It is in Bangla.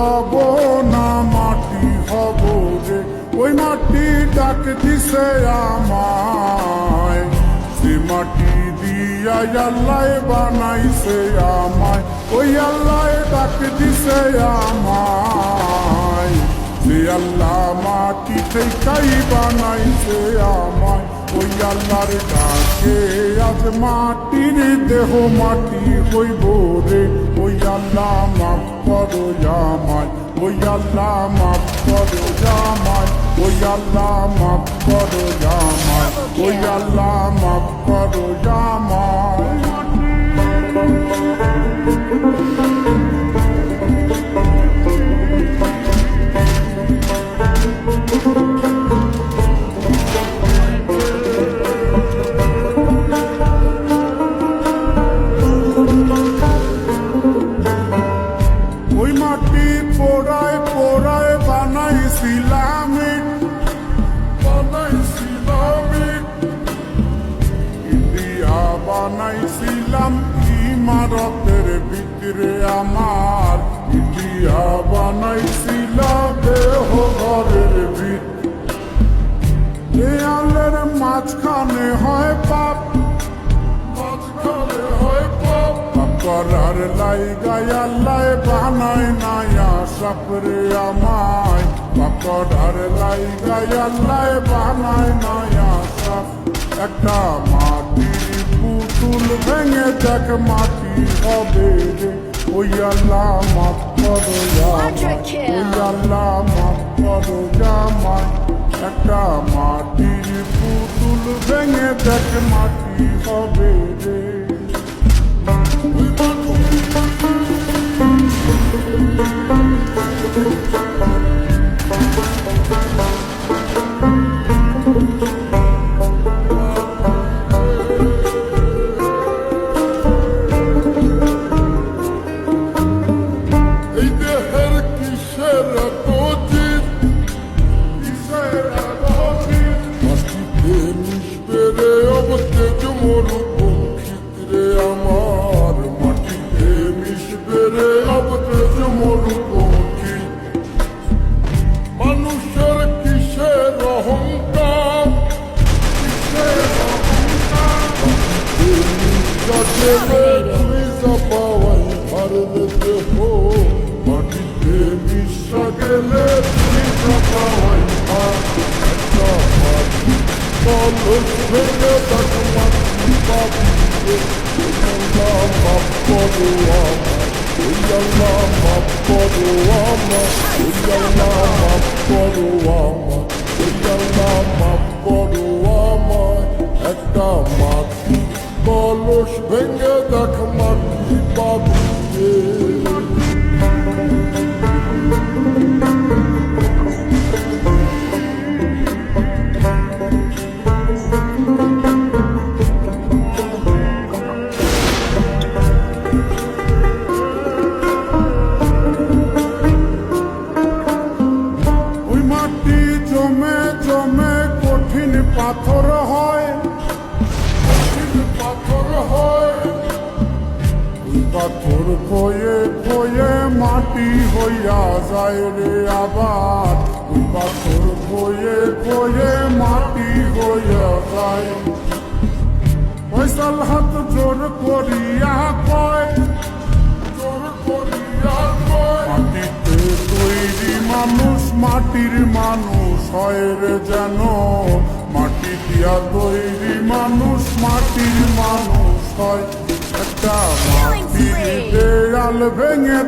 হব না মাটি হব রে। ওই মাটি ডাক দিছে আমায়, সে মাটি দিয়া আল্লাহ বানাইছে আমায়। ওই আল্লাহ ডাক দিছে আমায়, যে আল্লাহ মাটি থেকেই বানাইছে আমায়। ওই আল্লাহর ডাকে আজ মাটির দেহ মাটি হইব রে। ওই আল্লাহ মাফ করো আমায়, ওই আল্লাহ মাফ করো আমায়, ওই আল্লাহ মাফ করো আমায়, ওই আল্লাহ মাফ করো আমায়। ওই মাটি পোড়ায় পোড়ায় বানাইছিলাম ইন্ডিয়া, বানাইছিলাম ইমারতের ভিতরে আমার। ইন্ডিয়া বানাইছিলাম দেহ ঘরের ভিতরে, দেয়ালের মাঝখানে হয় পাপ, মাঝখানে হয় পাপ। করার লাইগায় আল্লাহ বানায় নায়া সাপরে আমায়, করার লাইগায় আল্লাহ বানায় নায়া সাপ। একটা মাটির পুতুল ভেঙে দেখ মাটি হবে রে। ওই আল্লাহ মাফ করো আমায়, ওই আল্লাহ মাফ করো আমায়। একটা মাটির পুতুল ভেঙে দেখ মাটি হবে রে। এই দেহের কিসের তজিদ, কিসের তজিদ, মাটিতে মিশবে রে অবতেজ মরু পক্ষিত্রে আমার। মাটিতে মিশবে রে অবতেজ মরু পক্ষী। মানুষের কিসের অহংকার, কিসের অহংকার, মাটিতে মিশা পাওয়াই ভারতে হো। মাটিতে মিশা গেলে মিশা পাওয়াই ভার। একটা মাটি কলস ভেঙে তাক মাটি পাবিয়ে। আল্লাহ মাফ করো আমায়, ওই আল্লাহ মাফ করো আমায়, ওই আল্লাহ মাফ করো আমায়, ওই আল্লাহ মাফ করো আমায়। একটা মাটি কলস ভেঙে দেখ মাটি পাবিয়ে। ওই মাটি জমে জমে কঠিন পাথর হয়, কঠিন পাথর হয়। ওই পাথর খয়ে খয়ে মাটি হইয়া যায় রে আবার। ওই পাথর খয়ে খয়ে মাটি হইয়া যায়। ফয়সাল হাত জোর করিয়া কয়, জোর করিয়া কয়, মাটিতে তৈরি মানুষ মাটির মানুষ হয় রে যেন। মাটি দিয়া তৈরি মানুষ মাটির মানুষ হয়। একটা মাটির দেয়াল ভেঙে